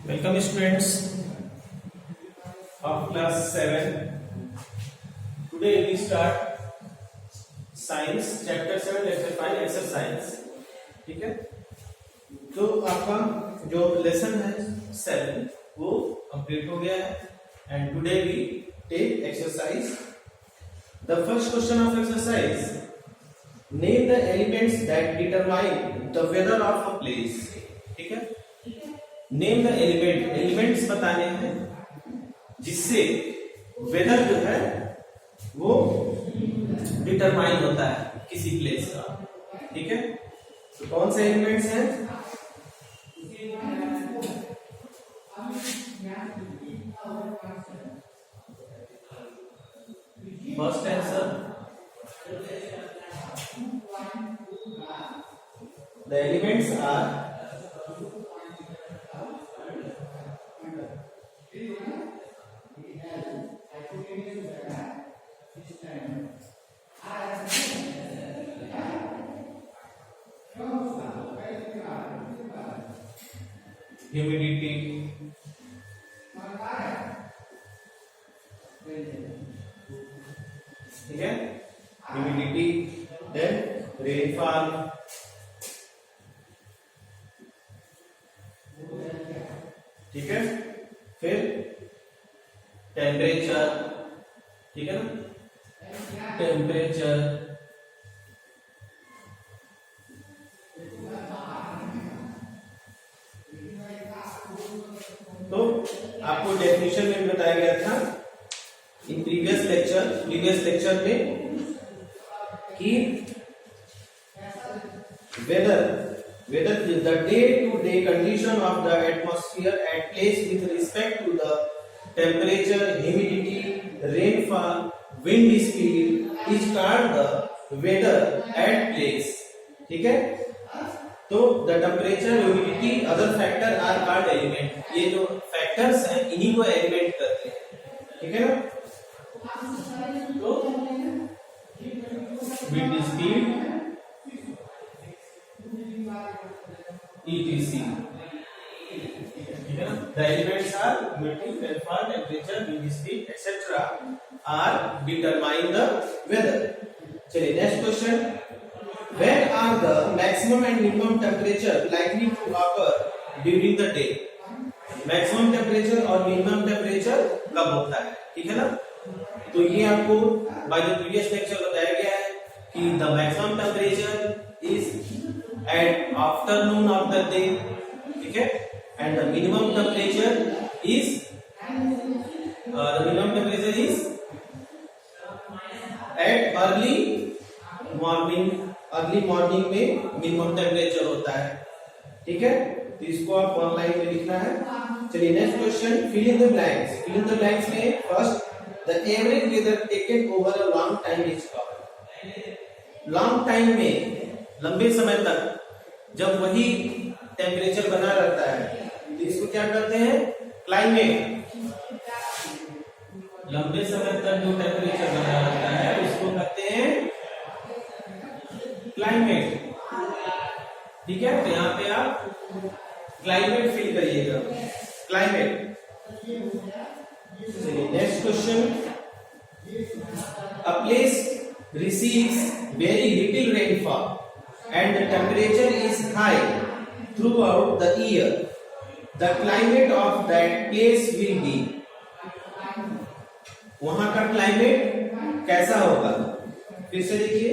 Welcome students of class 7. Today we start science chapter 7 lecture 5 exercise. ठीक है, तो आपका जो लेसन है 7 वो कंप्लीट हो गया है and today we take exercise. The first question of exercise: name the elements that determine the weather of a place. ठीक है, नेम द एलिमेंट, एलिमेंट्स बताने हैं जिससे वेदर जो है वो डिटरमाइन होता है किसी प्लेस का। ठीक है, तो कौन से एलिमेंट्स हैं? First answer, the elements are humidity, ठीक है, ह्यूमिडिटी, देन रेनफॉल, ठीक है, फिर टेम्परेचर, ठीक है ना, टेम्परेचर, तो आपको डेफिनेशन में बताया गया था इन प्रीवियस लेक्चर में कि weather the day to day condition of the atmosphere at place with respect to the temperature, humidity, rainfall, wind speed is called the weather at place. ठीक है, तो the temperature, humidity, other factor are called element. ये जो factors हैं इन्हीं को element कहते हैं। ठीक है ना, तो विंड स्पीड, ETC, ठीक है ना, the elements are humidity, rainfall, temperature, wind speed etcetera are determine the weather. चलिए next question, when are the maximum and minimum temperature likely to occur during the day? Maximum temperature और minimum temperature कब होता है? ठीक है ना, तो ये आपको बाय द प्रीवियस लेक्चर बताया गया है कि the maximum temperature is at afternoon of the day, ठीक है, and the minimum temperature is at early morning में मिनिमम टेम्परेचर होता है। ठीक है, तो इसको आप वन लाइन में लिखना है। चलिए next question, fill in the blanks. Fill in the blanks में first, the average weather taken over a long time is called. Long time में, लंबे समय तक जब वही टेम्परेचर बना रहता है तो इसको क्या कहते हैं? क्लाइमेट। लंबे समय तक जो टेम्परेचर बना रहता है उसको कहते हैं क्लाइमेट। ठीक है, तो यहाँ पे आप क्लाइमेट फिल करिएगा, क्लाइमेट। चलिए next question, a place receives very little rainfall and the temperature is high through out the year, the climate of that place will be. वहां का क्लाइमेट कैसा होगा? फिर से देखिए,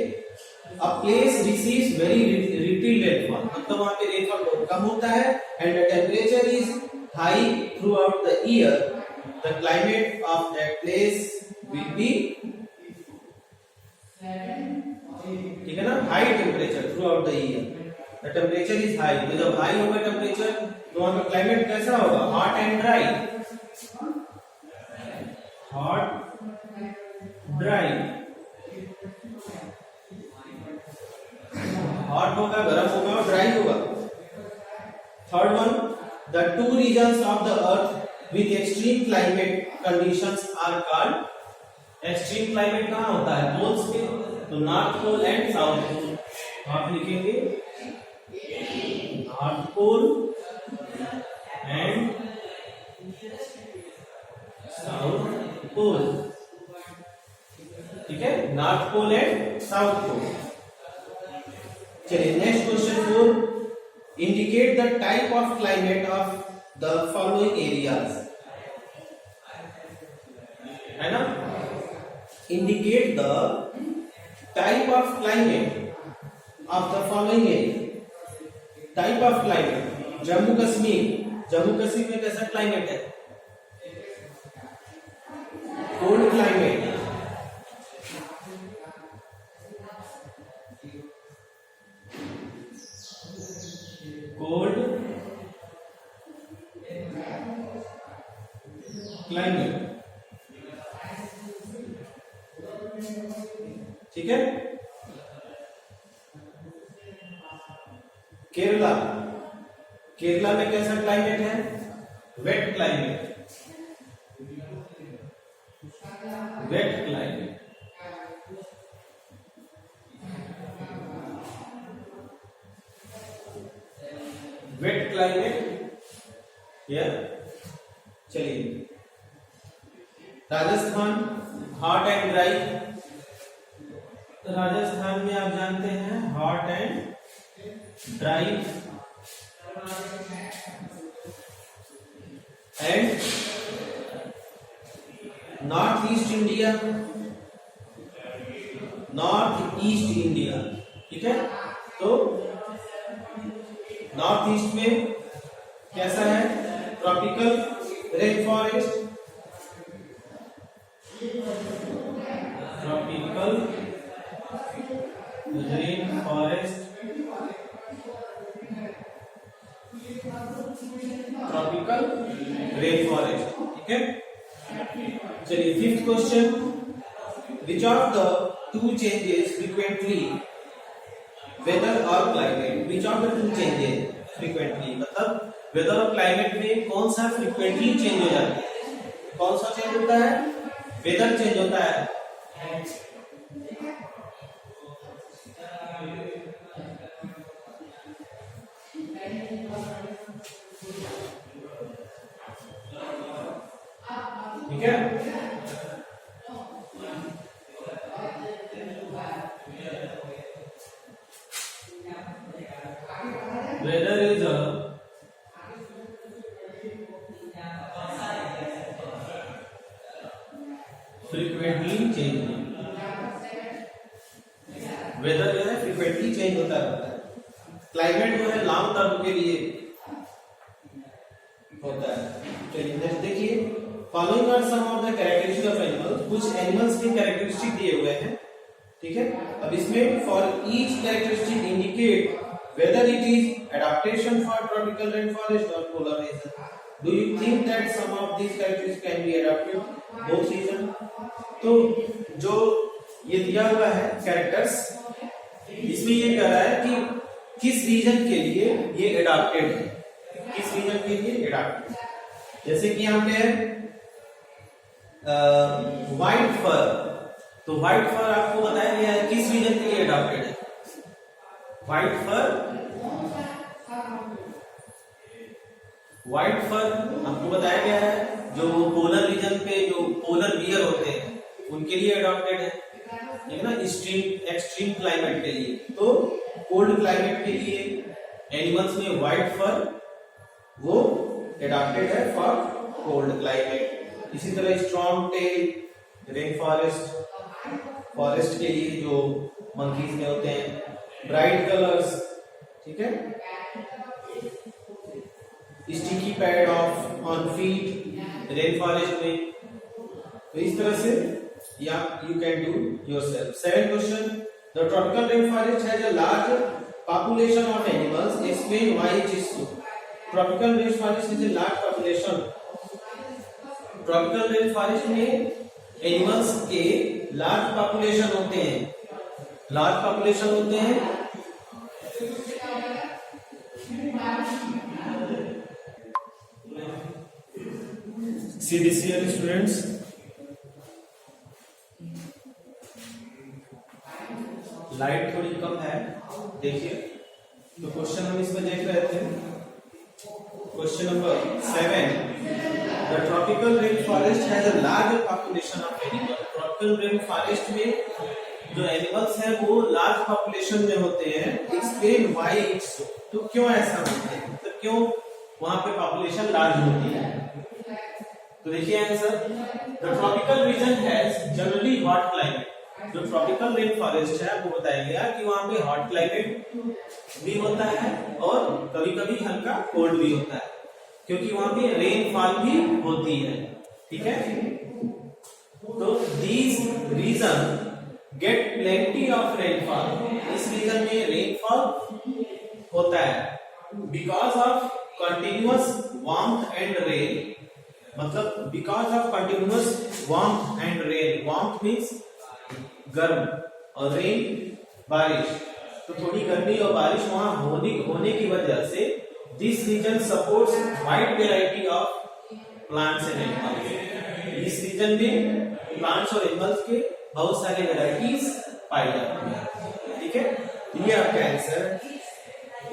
A place receives very little rainfall, मतलब वहाँ पे रेनफॉल बहुत कम होता है, and the temperature is high throughout the year, the climate of that place will be, ठीक है ना, high temperature throughout the year, the temperature is high। तो जब हाई होगा टेम्परेचर तो वहाँ का क्लाइमेट कैसा होगा? Hot and dry, hot dry, hot होगा, गर्म होगा और ड्राई होगा। Third one, the two regions of the earth with extreme climate conditions are called. Extreme climate कहाँ होता है? पोल्स पे, तो north pole and south pole. आप लिखेंगे नॉर्थ पोल एंड पोल, ठीक है, north pole and south pole. चलिए next question 4, indicate the type of climate of the following areas, है ना। Indicate the type of climate of the following area. Type of climate, Jammu Kashmir में कैसा climate है? Cold climate, cold climate, ठीक है। केरला में कैसा क्लाइमेट है? Wet climate, wet climate, wet climate, या चलिए Rajasthan hot and dry. Rajasthan में आप जानते हैं hot and dry, and north east India, ठीक है। तो नॉर्थ ईस्ट में कैसा है? Tropical rain forest, tropical rain forest, tropical rain forest, ठीक है। चलिए fifth question, which of the two changes frequently weather और climate, which of the two changes frequently, मतलब वेदर और क्लाइमेट में कौन सा फ्रीक्वेंटली चेंज हो जाता है? कौन सा चेंज होता है? वेदर चेंज होता है। ठीक है, weather is frequently change, weather जो है फ्रीक्वेंटली चेंज होता रहता है, क्लाइमेट जो है लॉन्ग टर्म के लिए होता है। चलिए नेक्स्ट देखिए, following are some of the characteristic of animals, कुछ एनिमल्स के कैरेक्टरिस्टिक दिए हुए हैं, ठीक है। अब इसमें for each characteristic indicate whether it is adaptation for tropical rainforest or polar region. Do you think that some of these characteristics can be adapted both region? तो जो ये दिया हुआ है कैरेक्टर्स, इसमें ये कह रहा है कि किस रीजन के लिए ये एडाप्टेड है, किस रीजन के लिए एडाप्टेड। जैसे कि यहाँ पे व्हाइट फर, तो व्हाइट फर आपको बताया गया है किस रीजन के लिए एडाप्टेड है। व्हाइट फर आपको बताया गया है जो पोलर रीजन पे जो पोलर बियर होते हैं उनके लिए अडॉप्टेड है, ठीक है ना, एक्सट्रीम क्लाइमेट के लिए। तो कोल्ड क्लाइमेट के लिए एनिमल्स में व्हाइट फर वो अडॉप्टेड है फॉर कोल्ड क्लाइमेट। इसी तरह स्ट्रॉन्ग टेल रेन फॉरेस्ट के लिए जो मंकीज में होते हैं, ब्राइट कलर्स, ठीक है, sticky pad of on feet rain forest में। तो इस तरह से या you can do yourself. Seventh question, the tropical rain forest has a large population of animals, explain why it is so. Tropical rain forest is a large population, tropical rain forest में animals के large population होते हैं, large population होते हैं। See this here students, light थोड़ी कम है, देखिए। तो क्वेश्चन हम इसमें देख रहे थे, question number 7, the tropical tropical rain forest has a large population of animal. Tropical rain forest में जो एनिमल्स हैं वो लार्ज पॉपुलेशन में होते हैं। एक्सप्लेन व्हाई इट्स सो, तो क्यों ऐसा होता है, तो क्यों वहां पे पॉपुलेशन लार्ज होती है। तो देखिए answer, the tropical region has generally hot climate. जो ट्रॉपिकल रेन फॉरेस्ट है वो बताया गया कि वहां पे हॉट क्लाइमेट भी होता है और कभी कभी हल्का कोल्ड भी होता है, क्योंकि वहां पे रेनफॉल भी होती है। ठीक है, तो these region get plenty of rainfall. इस रीजन में रेनफॉल होता है because of continuous warmth and rain. मतलब because of continuous warmth and rain, warmth means गर्म और रेन बारिश, तो थोड़ी गर्मी और बारिश वहां होने की वजह से this region supports wide variety of plants and animals. इस रीजन में प्लांट्स और एनिमल्स के बहुत सारे वेराइटीज पाई जाती है। ठीक है, ये आपका answer.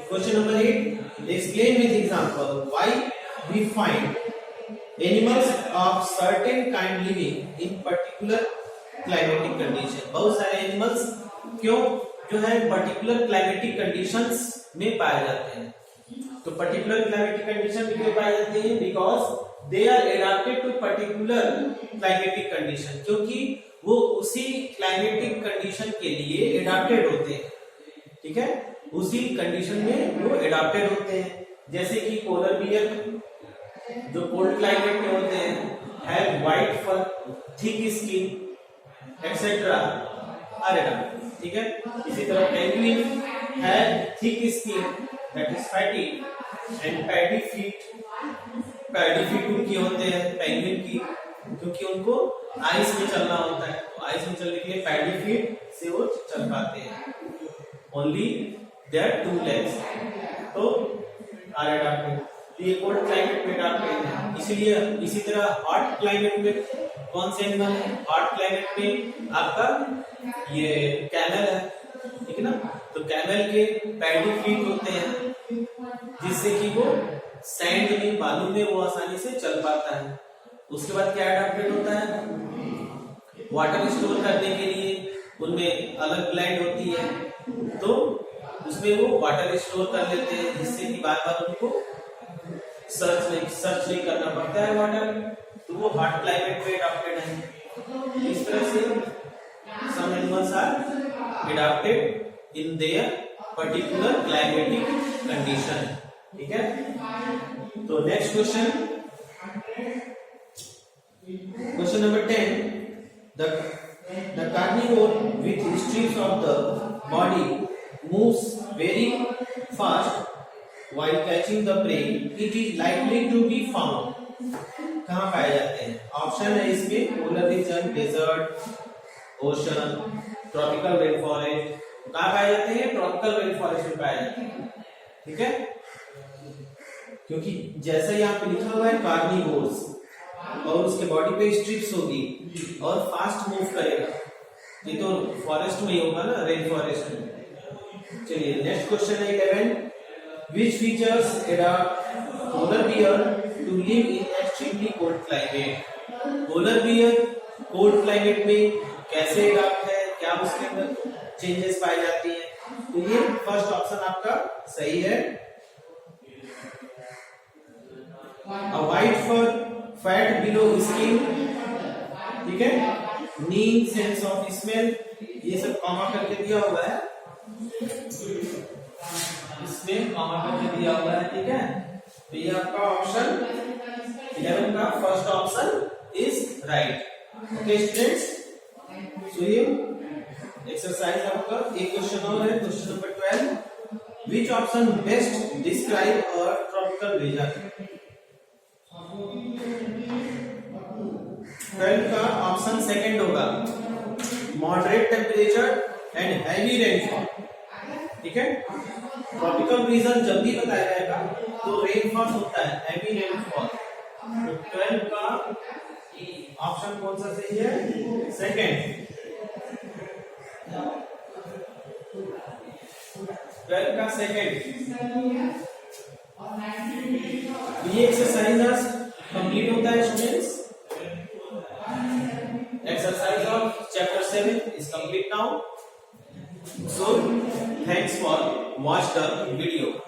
Question number 8, explain with example why we find animals of certain kind living in particular climatic condition. बहुत सारे एनिमल्स क्यों जो है पर्टिकुलर क्लाइमेटिक कंडीशंस में पाए जाते हैं। तो पर्टिकुलर क्लाइमेटिक कंडीशन में क्यों पाए जाते हैं, because they are adapted to particular climatic condition, क्योंकि वो उसी क्लाइमेटिक कंडीशन के लिए एडाप्टेड होते हैं। ठीक है, उसी कंडीशन में वो एडाप्टेड होते हैं। जैसे कि पोलर बियर जो कोल्ड क्लाइमेट में होते हैं, have white fur, thick skin etcetera are adapted. ठीक है, इसी तरह penguin have thick skin that is fatty and paddy feet. Paddy feet उनकी होते हैं पेंगुइन की, क्योंकि उनको आइस में चलना होता है, तो आइस में चलने के लिए पैडी फीट से वो चल पाते हैं। ओनली देयर 2 legs, तो आर एडाप्टेड। ये कोल्ड क्लाइमेट में एडाप्टेड है, इसलिए इसी तरह हॉट क्लाइमेट में कौन से एनिमल है, हॉट क्लाइमेट में आपका ये कैमल है। ठीक है ना, तो कैमल के पैडी फीट होते हैं, जिससे कि वो सैंड में, बालू में वो आसानी से चल पाता है। उसके बाद क्या एडाप्टेड होता है, वाटर स्टोर करने के लिए उनमें अलग ग्लैंड होती है, तो उसमें वो वाटर स्टोर कर लेते हैं, जिससे कि बार बार उनको सर्च नहीं करना पड़ता है वाटर, तो वो हॉट क्लाइमेट में एडाप्टेड है। इस तरह से some animals are adapted in their particular climatic condition. ठीक है, तो next question, question number 10, the carnivore with streams of the body moves very fast while catching the prey. It is likely to be found. कहाँ पाए जाते हैं, option है इसमें polar region, desert, ocean, tropical rain forest. कहाँ पाए जाते हैं, ट्रॉपिकल रेन फॉरेस्ट में पाए जाते हैं। ठीक है, क्योंकि जैसा यहाँ पे लिखा हुआ है कार्निवोर्स, और उसके बॉडी पे स्ट्रिप्स होगी और फास्ट मूव करेगा, ये तो फॉरेस्ट में ही होगा ना, रेन फॉरेस्ट में। चलिए नेक्स्ट क्वेश्चन है 11, which features adapt polar bear to live in extremely cold climate। polar bear cold climate में कैसे अडॉप्ट है, क्या उसके अंदर चेंजेस पाई जाती हैं, तो ये फर्स्ट ऑप्शन आपका सही है। A white fur, fat below skin, ठीक है, नीम, सेंस ऑफ स्मेल, ये सब कॉमा करके दिया हुआ है, इसमें कॉमा करके दिया हुआ है। ठीक है, तो ये आपका ऑप्शन 11 का first option is right. Okay students, so ये एक्सरसाइज आपका एक क्वेश्चन और है, question number 12, which option best describe our tropical region. 12 का ऑप्शन सेकंड होगा, moderate temperature and heavy rainfall. ठीक है, ट्रॉपिकल रीजन जब भी बताया जाएगा तो रेनफॉल होता है, हैवी रेनफॉल। तो 12 का ऑप्शन कौन सा सही है, सेकंड। 12 का सेकंड। ये एक्सरसाइज कंप्लीट होता है students. 7 is complete now. So thanks for watch the video.